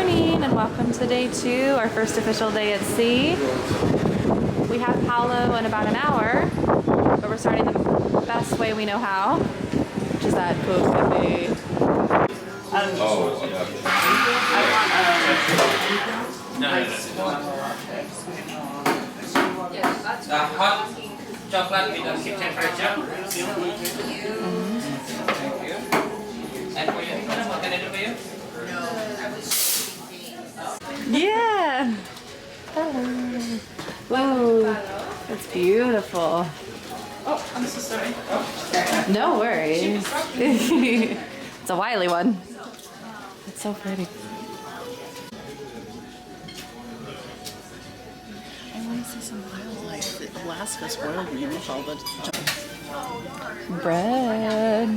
morning and welcome to day 2, our first official day at sea. We have Palo in about an hour, but we're starting the best way we know how, which is at Cafe. Hot chocolate with a keep temperature. And for you, what can I do for you? Yeah! Whoa, that's beautiful. Oh, I'm so sorry. No worries. It's a wily one. It's so pretty. I want to see some wildlife. Alaska's spoiled me with all the Bread.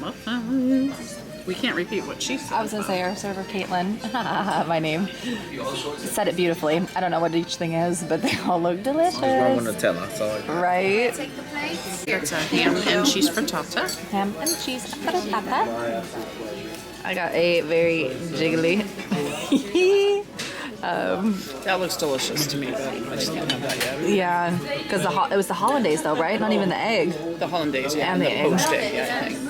muffins. We can't repeat what she said. I was gonna say our server, Caitlin, my name, said it beautifully. I don't know what each thing is, but they all look delicious. Wrong with Nutella, so Right? It's a ham and cheese frittata. Ham and cheese frittata. I got a very jiggly. That looks delicious to me, but I just can't have that yet. Yeah, because it was the hollandaise though, right? Not even the egg. The hollandaise, yeah, And the egg. poached egg, yeah, I think.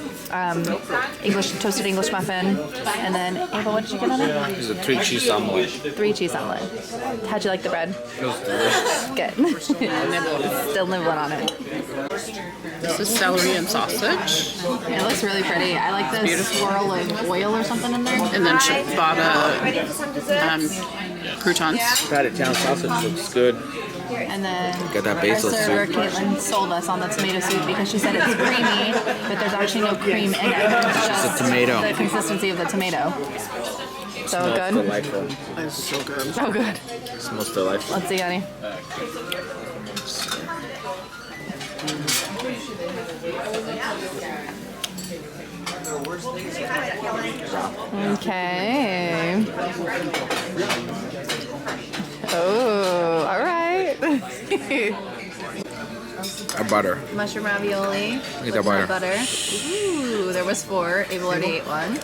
Toasted English muffin, and then Ava, what did you get on it? it's a 3 cheese omelet. 3 cheese omelet. How'd you like the bread? It was delicious. Good. Still nibbling on it. This is celery and sausage, It looks really pretty. I like the swirl of oil or something in there. and then ciabatta croutons. That Italian sausage looks good. And then Got that our basil server, soup. Caitlin, sold us on the tomato soup because she said it's creamy, but there's actually no cream in it. It's just a tomato. the consistency of the tomato. So Smells good. delightful. It's so good. So good. It smells delightful. Let's see, honey. Okay. Oh, all right. Our butter. Mushroom ravioli. Look with at that butter. Ooh, there was 4. Abel already ate one.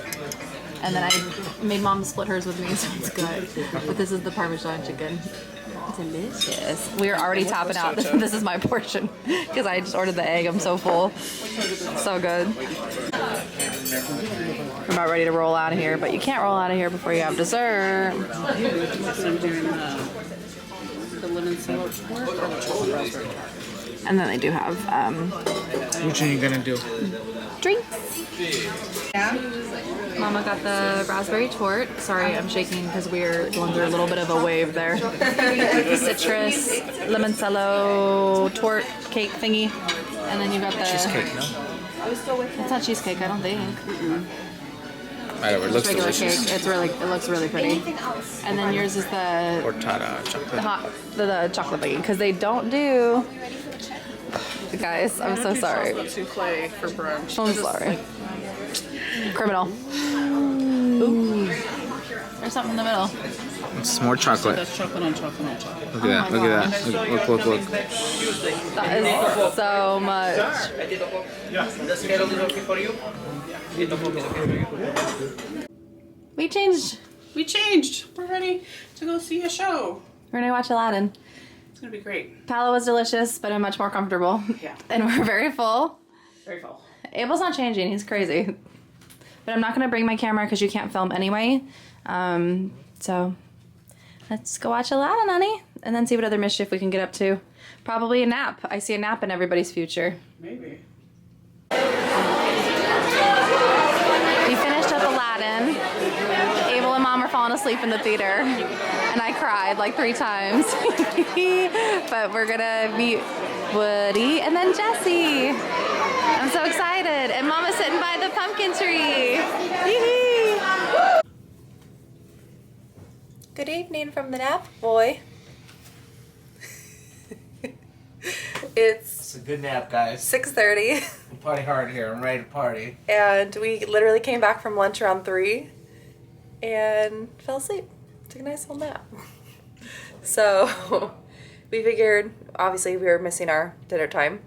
And then I made mom split hers with me, so it's good. But this is the Parmesan chicken. Delicious. We are already topping out. This is my portion because I just ordered the egg. I'm so full. So good. We're about ready to roll out of here, but you can't roll out of here before you have dessert. So I'm doing the lemon salad pork or the chocolate raspberry. And then they do have Which one are you gonna do? drinks. Mama got the raspberry tort. Sorry, I'm shaking because we're going through a little bit of a wave there. Citrus, limoncello, tort cake thingy. And then you got the... Cheesecake, no? It's not cheesecake, I don't think. Whatever, it looks Regular delicious. cake. It looks really pretty. And then yours is the Portada chocolate. the chocolate baggie because they don't do... Guys, I'm so sorry. Souffle for brunch. I'm sorry. Criminal. Ooh. There's something in the middle. It's more chocolate. That's chocolate on chocolate on chocolate. Look at that, look at that. Look. That is so much. We changed. We changed. We're ready to go see a show. We're gonna watch Aladdin. It's gonna be great. Palo was delicious, but I'm much more comfortable. Yeah. And we're very full. Very full. Abel's not changing. He's crazy. But I'm not gonna bring my camera because you can't film anyway. So let's go watch Aladdin, honey, and then see what other mischief we can get up to. Probably a nap. I see a nap in everybody's future. Maybe. We finished up Aladdin. Abel and Mom are falling asleep in the theater, and I cried like 3 times. But we're gonna meet Woody and then Jessie. I'm so excited, and Mama's sitting by the pumpkin tree. Yee-hee. Good evening from the nap boy. It's a good nap, guys. 6:30. Party hard here. I'm ready to party. And we literally came back from lunch around 3 and fell asleep. Took a nice little nap. So we figured, obviously we were missing our dinner time.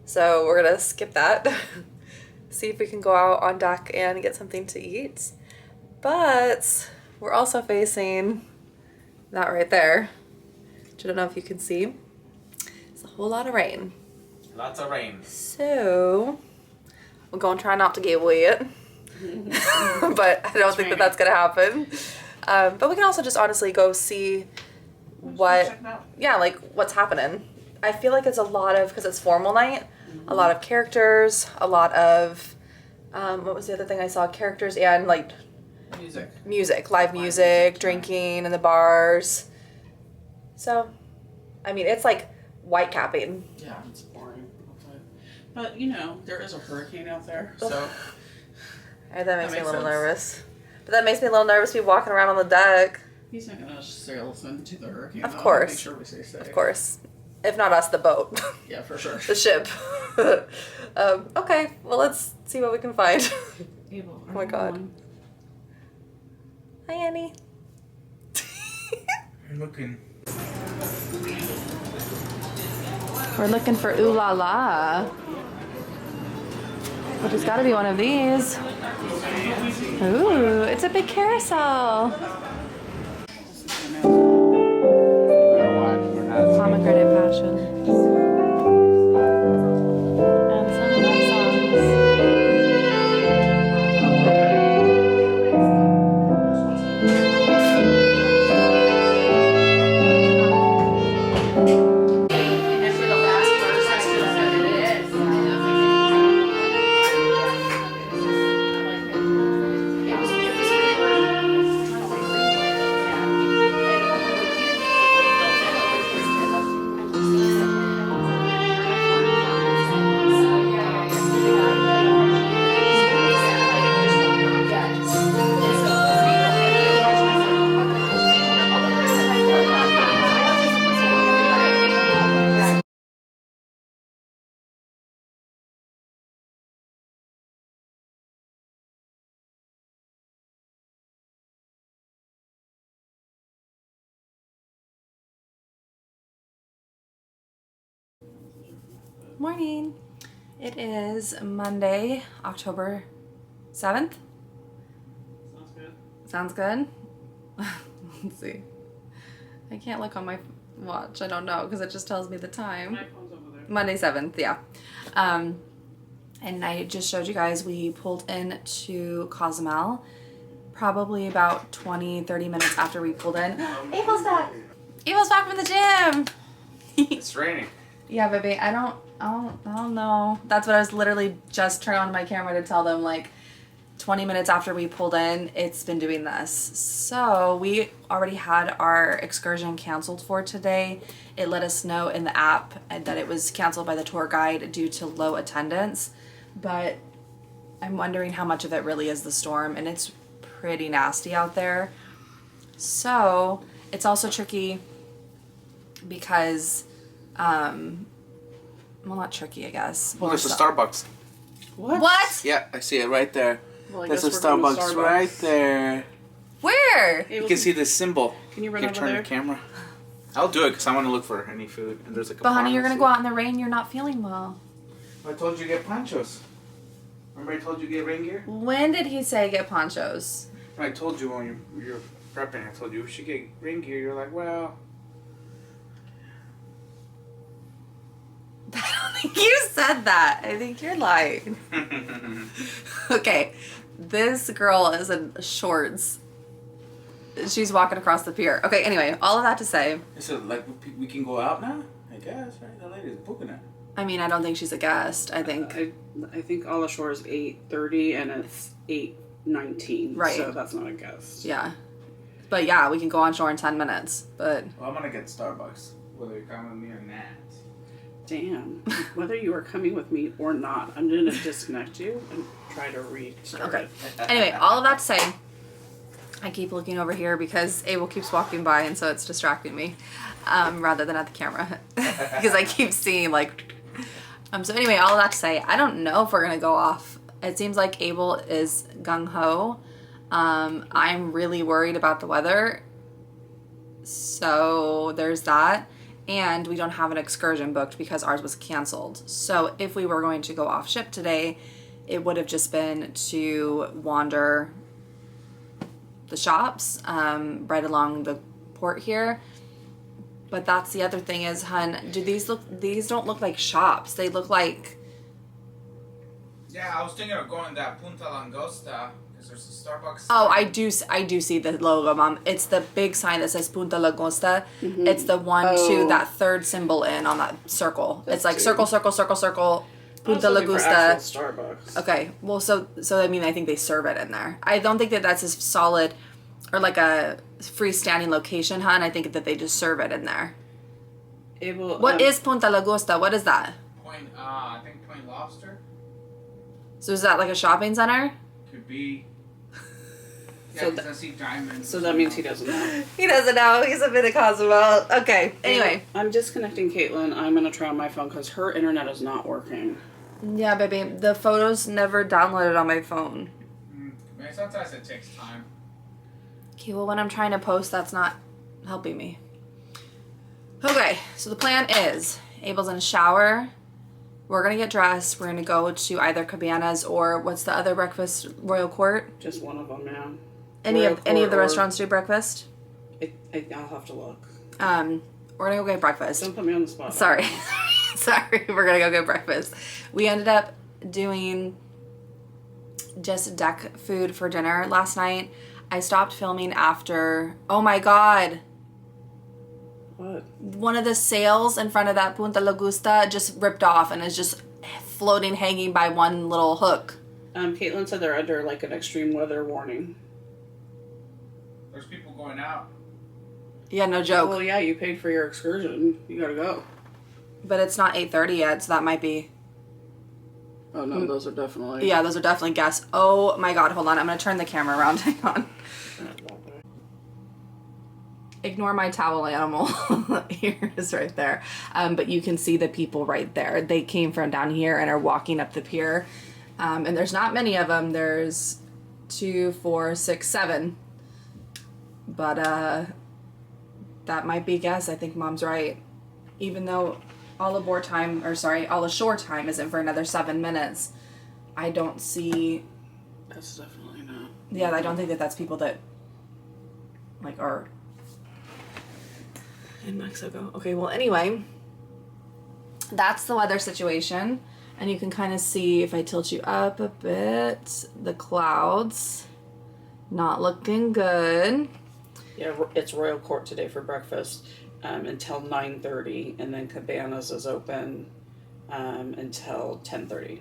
So we're gonna skip that. See if we can go out on deck and get something to eat. But we're also facing that right there, which I don't know if you can see. It's a whole lot of rain. Lots of rain. So we're gonna try not to get wet. But I don't think that that's gonna happen. But we can also just honestly go see what, yeah, like what's happening. I feel like it's a lot of, because it's formal night, a lot of characters, a lot of, what was the other thing I saw? Characters and like live music, drinking in the bars. So, I mean, it's like white capping. Yeah, it's boring. But you know, there is a hurricane out there, so. And that makes me a little sense. nervous. But that makes me a little nervous to be walking around on the deck. He's not gonna sail us into the hurricane. Of though. course. Make sure we stay safe. Of course. If not us, the boat. Yeah, for sure. The ship. Okay, well, let's see what we can find. Abel, Oh my God. Hi, Annie. I'm looking. We're looking for ooh la la. But it's gotta be one of these. Ooh, it's a big carousel. Pomegranate passion. And some love songs. Morning. It is Monday, October 7th. Sounds good. Sounds good? Let's see. I can't look on my watch. I don't know because it just tells me the time. My phone's over there. Monday 7th, yeah. And I just showed you guys we pulled into Cozumel probably about 20-30 minutes after we pulled in. Abel's back! Abel's back from the gym! It's raining. Yeah, baby, I don't know. That's what I was literally just turning on my camera to tell them, like, 20 minutes after we pulled in, it's been doing this. So we already had our excursion canceled for today. It let us know in the app that it was canceled by the tour guide due to low attendance. But I'm wondering how much of it really is the storm, and it's pretty nasty out there. So it's also tricky because well, not tricky, I guess. Well, there's a Starbucks. What? Yeah, I see it right there. Well, I There's a guess we're going to Starbucks right there. Where? Abel, You can see the symbol. Can you run Here, over turn there? your camera. I'll do it because I want to look for any food. And there's like a But honey, you're gonna go pharmacy. out in the rain. You're not feeling well. I told you to get ponchos. Remember I told you to get rain gear? When did he say get ponchos? I told you when you're prepping. I told you we should get rain gear. You're like, well. I don't think you said that. I think you're lying. Okay, this girl is in shorts. She's walking across the pier. Okay, anyway, all of that to say, I said, like, we can go out now? I guess, right? The lady's booking it. I mean, I don't think she's a guest. I think I think all ashore is 8:30 and it's 8:19. Right. So that's not a guess. yeah. But yeah, we can go on shore in 10 minutes. But Well, I'm gonna get Starbucks, whether you come with me or not. Damn. Whether you are coming with me or not, I'm gonna disconnect you and try to restart okay. it. Anyway, all of that to say, I keep looking over here because Abel keeps walking by, and so it's distracting me, rather than at the camera, because I keep seeing like. So anyway, all of that to say, I don't know if we're gonna go off. It seems like Abel is gung ho. I'm really worried about the weather, so there's that. And we don't have an excursion booked because ours was canceled. So if we were going to go off ship today, it would have just been to wander the shops right along the port here. But that's the other thing is, hun, these don't look like shops. They look like... Yeah, I was thinking of going to that Punta Langosta because there's a Starbucks. Oh, I do see the logo, Mom. It's the big sign that says Punta Langosta. Mm-hmm. It's the one to that third symbol in on that circle. That's it's like two. circle, circle, circle, circle. I was Punta looking for Langosta. actual Starbucks. Okay, well, so I mean, I think they serve it in there. I don't think that that's as solid or like a freestanding location, hun. I think that they just serve it in there. What is Punta Langosta? What is that? I think Point Lobster So is that like a shopping center? could be. Yeah, So because I see diamonds. So that means he doesn't know. He doesn't know. He's a bit of Cosmo. Okay. Anyway. I'm disconnecting Caitlin. I'm going to try on my phone because her internet is not working. Yeah, baby. The photos never downloaded on my phone. I mean, sometimes it takes time. Okay, well, when I'm trying to post, that's not helping me. Okay, so the plan is Abel's in a shower. We're going to get dressed. We're going to go to either Cabanas or what's the other breakfast? Royal Court? Just one of them now. Any Royal of the Court or- restaurants do breakfast? I'll have to look. We're going to go get breakfast. Don't put me on the spot. Sorry. Sorry, we're going to go get breakfast. We ended up doing just deck food for dinner last night. I stopped filming after, oh my God, What? one of the sails in front of that Punta Langosta just ripped off and is just floating, hanging by one little hook. Caitlin said they're under like an extreme weather warning. There's people going out. Yeah, no joke. Well, yeah, you paid for your excursion. You gotta go. But it's not 8:30 yet, so that might be... Oh no, those are definitely. Yeah, those are definitely guests. Oh my God, hold on. I'm going to turn the camera around. Hang on. Ignore my towel animal. Here is right there. But you can see the people right there. They came from down here and are walking up the pier. And there's not many of them. There's 2, 4, 6, 7. But that might be a guess. I think Mom's right. Even though all the shore time isn't for another 7 minutes, I don't see... That's definitely not. Yeah, I don't think that that's people that like are in Mexico. Okay, well, anyway, that's the weather situation. And you can kind of see, if I tilt you up a bit, the clouds not looking good. Yeah, it's Royal Court today for breakfast until 9:30, and then Cabanas is open until 10:30.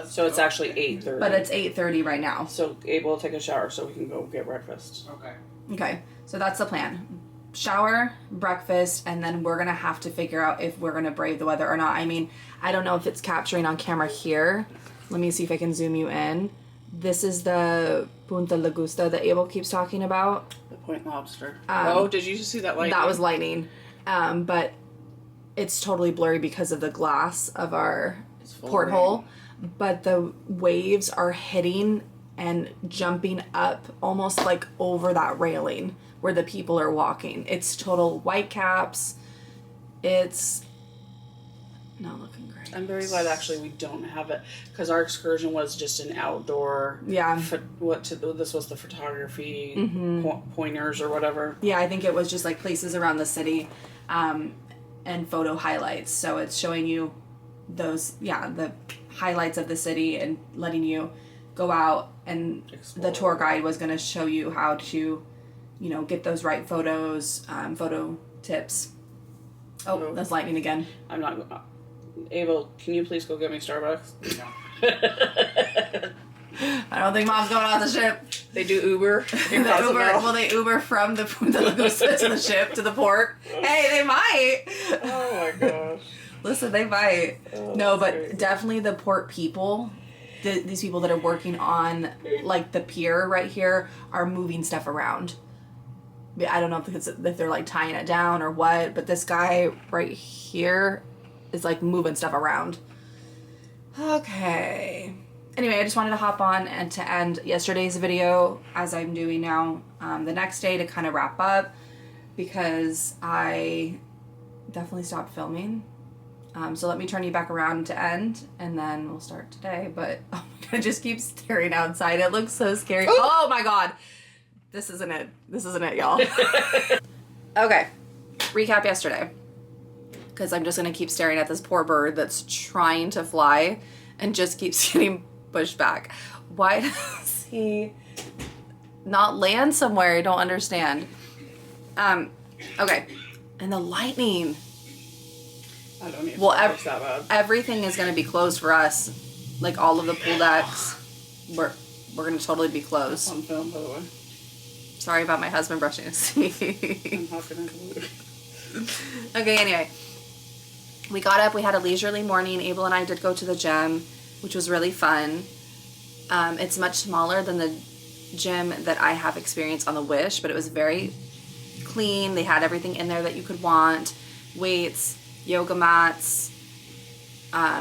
So it's actually 8:30. But it's 8:30 right now. So Abel will take a shower so we can go get breakfast. Okay. Okay, so that's the plan. Shower, breakfast, and then we're gonna have to figure out if we're gonna brave the weather or not. I mean, I don't know if it's capturing on camera here. Let me see if I can zoom you in. This is the Punta Langosta that Abel keeps talking about. The Point Lobster. Oh, did you just see that light? That was lightning. But it's totally blurry because of the glass of our porthole. But the waves are hitting and jumping up almost like over that railing where the people are walking. It's total white caps. It's not looking great. I'm very glad actually we don't have it because our excursion was just an outdoor. Yeah. This was the photography pointers or whatever. Yeah, I think it was just like places around the city and photo highlights. So it's showing you those, the highlights of the city and letting you go out, and the tour guide was going to show you how to, get those right photos, photo tips. Oh, that's lightning again. I'm not. Abel, can you please go get me Starbucks? I don't think Mom's going on the ship. They do Uber. They Uber from the Punta Langosta to the ship to the port. Hey, they might. Oh my gosh. Listen, they might. Oh, no, but crazy. definitely the port people, these people that are working on like the pier right here are moving stuff around. I don't know if they're like tying it down or what, but this guy right here is like moving stuff around. Okay. Anyway, I just wanted to hop on and to end yesterday's video as I'm doing now the next day to kind of wrap up, because I definitely stopped filming. So let me turn you back around to end, and then we'll start today. But oh my gonna just keep staring outside. It looks so scary. Oh my god. This isn't it. This isn't it, y'all. Okay. Recap yesterday. Because I'm just gonna keep staring at this poor bird that's trying to fly and just keeps getting pushed back. Why does he not land somewhere? I don't understand. Okay. And the lightning. I don't even Well, know if it's that bad. everything is going to be closed for us. Like all of the pool decks, we're going to totally be closed. On film, by the way. Sorry about my husband brushing his teeth. I'm hopping into it. Okay, anyway. We got up. We had a leisurely morning. Abel and I did go to the gym, which was really fun. It's much smaller than the gym that I have experienced on the Wish, but it was very clean. They had everything in there that you could want. Weights, yoga mats,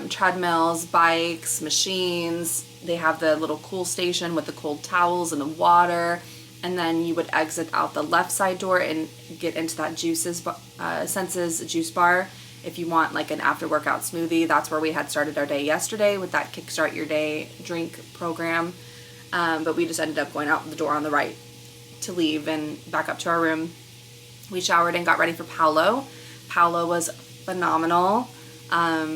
treadmills, bikes, machines. They have the little cool station with the cold towels and the water. And then you would exit out the left side door and get into that Senses juice bar. If you want like an after workout smoothie, that's where we had started our day yesterday with that Kickstart Your Day drink program. But we just ended up going out the door on the right to leave and back up to our room. We showered and got ready for Palo. Palo was phenomenal. I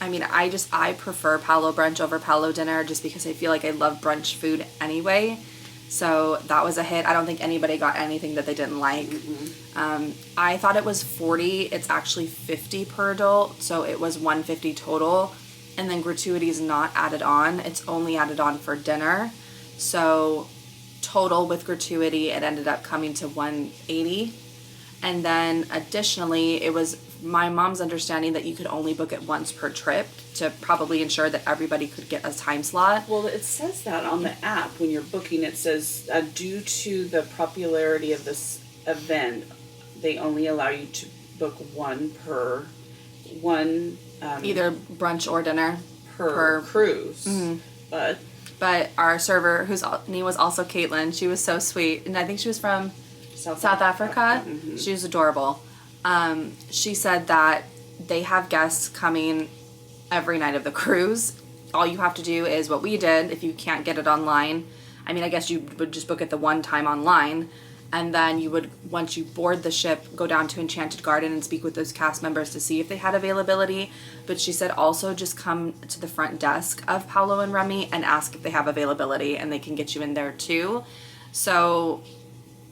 mean, I prefer Palo brunch over Palo dinner just because I feel like I love brunch food anyway. So that was a hit. I don't think anybody got anything that they didn't like. Mm-hmm. I thought it was $40. It's actually $50 per adult. So it was $150 total. And then gratuity is not added on. It's only added on for dinner. So total with gratuity, it ended up coming to $180. And then additionally, it was my mom's understanding that you could only book it once per trip to probably ensure that everybody could get a time slot. Well, it says that on the app when you're booking. It says due to the popularity of this event, they only allow you to book either brunch or dinner per cruise. Mm-hmm. But our server, whose name was also Caitlin, she was so sweet, and I think she was from South Africa. Mm-hmm. She was adorable. She said that they have guests coming every night of the cruise. All you have to do is what we did if you can't get it online. I mean, I guess you would just book it the one time online, and then you would, once you board the ship, go down to Enchanted Garden and speak with those cast members to see if they had availability. But she said also just come to the front desk of Paolo and Remy and ask if they have availability, and they can get you in there too. So,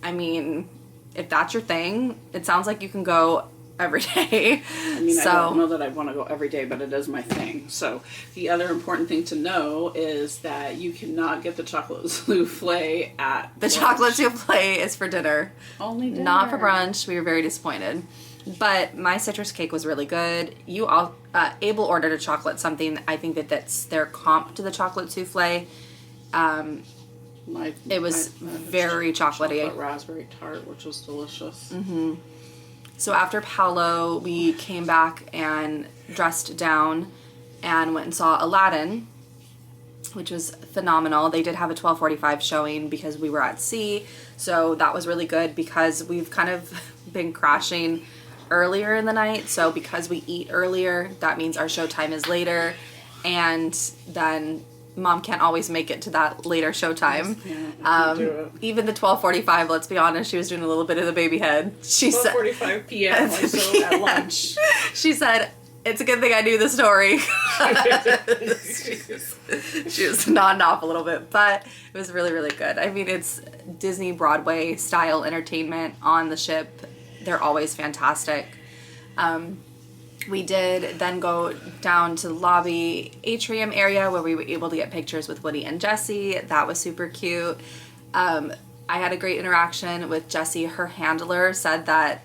I mean, if that's your thing, it sounds like you can go every day. I mean, I don't know that I want to go every day, but it is my thing. So the other important thing to know is that you cannot get the chocolate souffle at the brunch. Chocolate souffle is for dinner. Only dinner. Not for brunch. We were very disappointed. But my citrus cake was really good. You all, Abel ordered a chocolate something. I think that's their comp to the chocolate souffle. It was very chocolatey. Chocolate raspberry tart, which was delicious. Mm-hmm. So after Palo, we came back and dressed down and went and saw Aladdin, which was phenomenal. They did have a 12:45 showing because we were at sea, so that was really good because we've kind of been crashing earlier in the night. So because we eat earlier, that means our showtime is later, and then Mom can't always make it to that later showtime. Even the 12:45, let's be honest, she was doing a little bit of the baby head. She 12:45 p.m. So at lunch. She said, "It's a good thing I knew the story." She was nodding off a little bit, but it was really, really good. I mean, it's Disney Broadway style entertainment on the ship. They're always fantastic. We did then go down to the lobby atrium area where we were able to get pictures with Woody and Jessie. That was super cute. I had a great interaction with Jessie. Her handler said that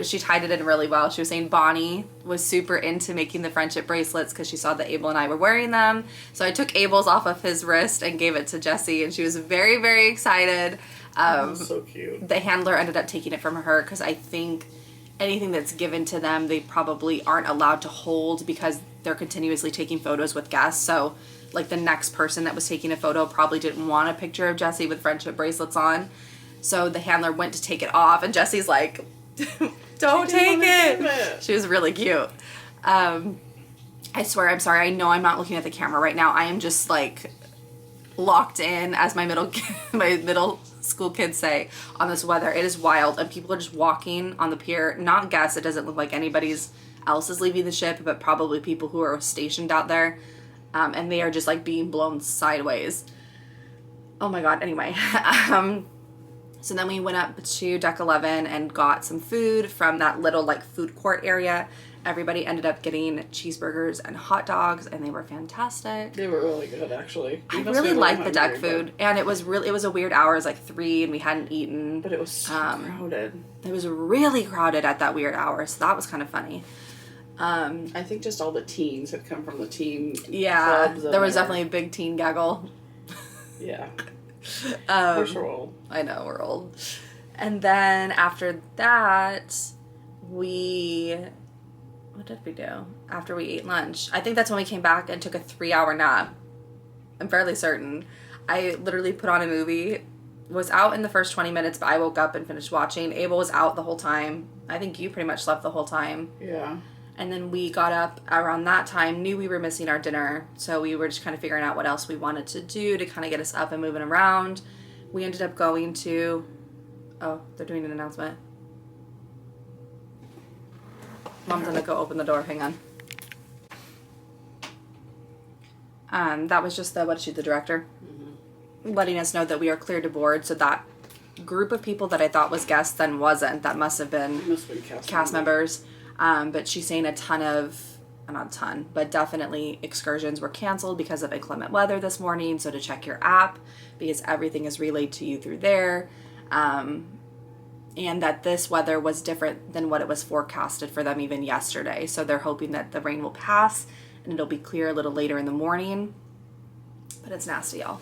she tied it in really well. She was saying Bonnie was super into making the friendship bracelets because she saw that Abel and I were wearing them. So I took Abel's off of his wrist and gave it to Jessie, and she was very, very excited. So cute. The handler ended up taking it from her because I think anything that's given to them, they probably aren't allowed to hold because they're continuously taking photos with guests. So, like, the next person that was taking a photo probably didn't want a picture of Jessie with friendship bracelets on. So the handler went to take it off, and Jessie's like, "Don't take it." She was really cute. I I swear, I'm sorry. I know I'm not looking at the camera right now. I am just like locked in, as my middle school kids say, on this weather. It is wild, and people are just walking on the pier. Not guests. It doesn't look like anybody's else is leaving the ship, but probably people who are stationed out there, and they are just like being blown sideways. Oh my god. Anyway, so then we went up to deck 11 and got some food from that little like food court area. Everybody ended up getting cheeseburgers and hot dogs, and they were fantastic. They were really good, actually. I really liked the deck food, and it was a weird hour. It was like 3, and we hadn't eaten. But it was so crowded. It was really crowded at that weird hour, so that was kind of funny. I think just all the teens had come from the teen clubs. Yeah, there was definitely a big teen gaggle. Yeah. We're old. I know, we're old. And then after that, what did we do after we ate lunch? I think that's when we came back and took a 3-hour nap. I'm fairly certain. I literally put on a movie, was out in the first 20 minutes, but I woke up and finished watching. Abel was out the whole time. I think you pretty much slept the whole time. Yeah. And then we got up around that time, knew we were missing our dinner, so we were just kind of figuring out what else we wanted to do to kind of get us up and moving around. We ended up going to... Oh, they're doing an announcement. Mom's gonna go open the door. Hang on. That was just the director letting us know that we are cleared to board. So that group of people that I thought was guests then wasn't. That must have been cast members. But she's saying not a ton, but definitely excursions were canceled because of inclement weather this morning. So to check your app, because everything is relayed to you through there. And that this weather was different than what it was forecasted for them even yesterday. So they're hoping that the rain will pass and it'll be clear a little later in the morning. But it's nasty, y'all.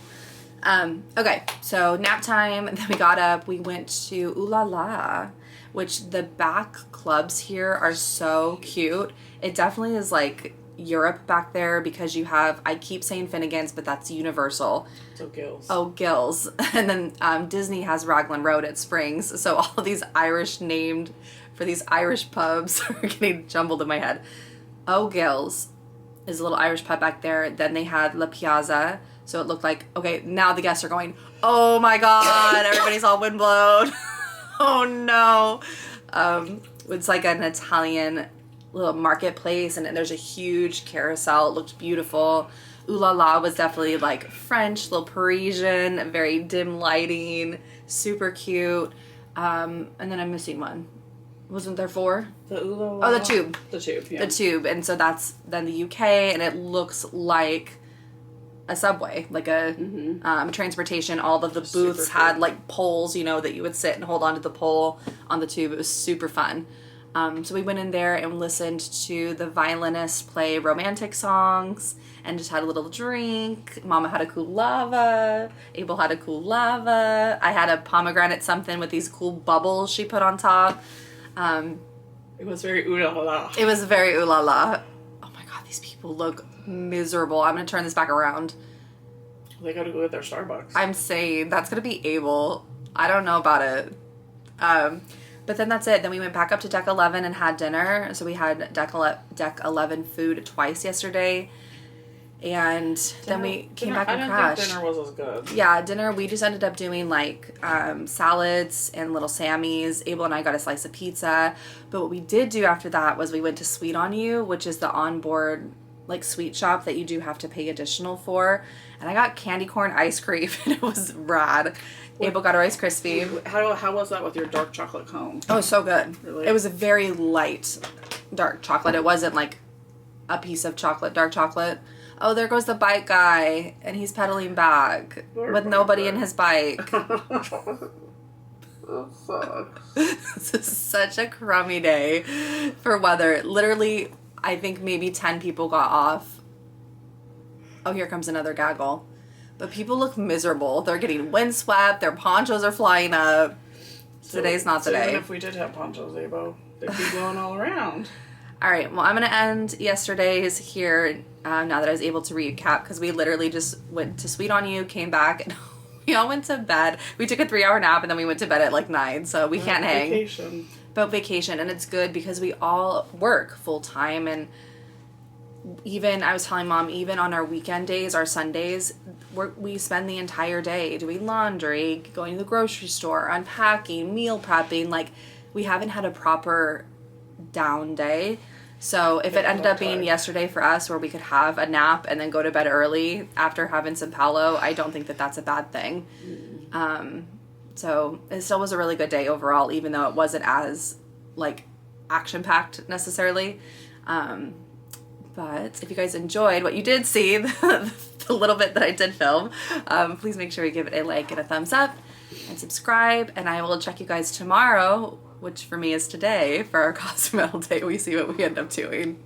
Okay, so nap time. Then we got up. We went to Ooh La La, which the back clubs here are so cute. It definitely is like Europe back there because you have, I keep saying Finnegan's, but that's Universal. So Gills. Oh, Gills. And then Disney has Raglan Road at Springs. So all of these Irish named for these Irish pubs are getting jumbled in my head. Oh, Gills is a little Irish pub back there. Then they had La Piazza. So it looked like, okay, now the guests are going, oh my God, everybody's all windblown. Oh no. It's like an Italian little marketplace, and there's a huge carousel. It looked beautiful. Ooh La La was definitely like French, little Parisian, very dim lighting, super cute. And then I'm missing one. Wasn't there 4? The Ooh La La? Oh, the Tube. The Tube, yeah. The Tube. And so that's then the UK, and it looks like a subway, like a transportation. All of the booths had like poles, that you would sit and hold onto the pole on the Tube. It was super fun. So we went in there and listened to the violinist play romantic songs and just had a little drink. Mama had a cool lava. Abel had a cool lava. I had a pomegranate something with these cool bubbles she put on top. It was very ooh la la. It was very ooh la la. Oh my God, these people look miserable. I'm going to turn this back around. They got to go get their Starbucks. I'm saying that's going to be Abel. I don't know about it. But then that's it. Then we went back up to deck 11 and had dinner. So we had deck 11 food twice yesterday. And then we came back and crashed. I didn't think dinner was as good. Yeah, dinner, we just ended up doing like salads and little Sammys. Abel and I got a slice of pizza. But what we did do after that was we went to Sweet On You, which is the onboard like sweet shop that you do have to pay additional for. And I got candy corn ice cream, and it was rad. Abel got a Rice Krispie. How was that with your dark chocolate cone? Oh, so good. Really? It was a very light dark chocolate. It wasn't like a piece of chocolate, dark chocolate. Oh, there goes the bike guy, and he's pedaling back with nobody in his bike. That sucks. This is such a crummy day for weather. Literally, I think maybe 10 people got off. Oh, here comes another gaggle. But people look miserable. They're getting windswept. Their ponchos are flying up. Today's not the day. Even if we did have ponchos, Abo, they'd be blowing all around. All right. Well, I'm going to end yesterday's here now that I was able to recap, because we literally just went to Sweet On You, came back, and we all went to bed. We took a 3-hour nap, and then we went to bed at like 9, so we can't hang. Vacation. But vacation, and it's good because we all work full time, and even, I was telling Mom, even on our weekend days, our Sundays, we spend the entire day doing laundry, going to the grocery store, unpacking, meal prepping. Like, we haven't had a proper down day. So if it ended up being yesterday for us where we could have a nap and then go to bed early after having some Palo, I don't think that that's a bad thing. So it still was a really good day overall, even though it wasn't as, like, action-packed necessarily. But if you guys enjoyed what you did see, the little bit that I did film, please make sure you give it a like and a thumbs up and subscribe. And I will check you guys tomorrow, which for me is today, for our Cozumel day. We see what we end up doing.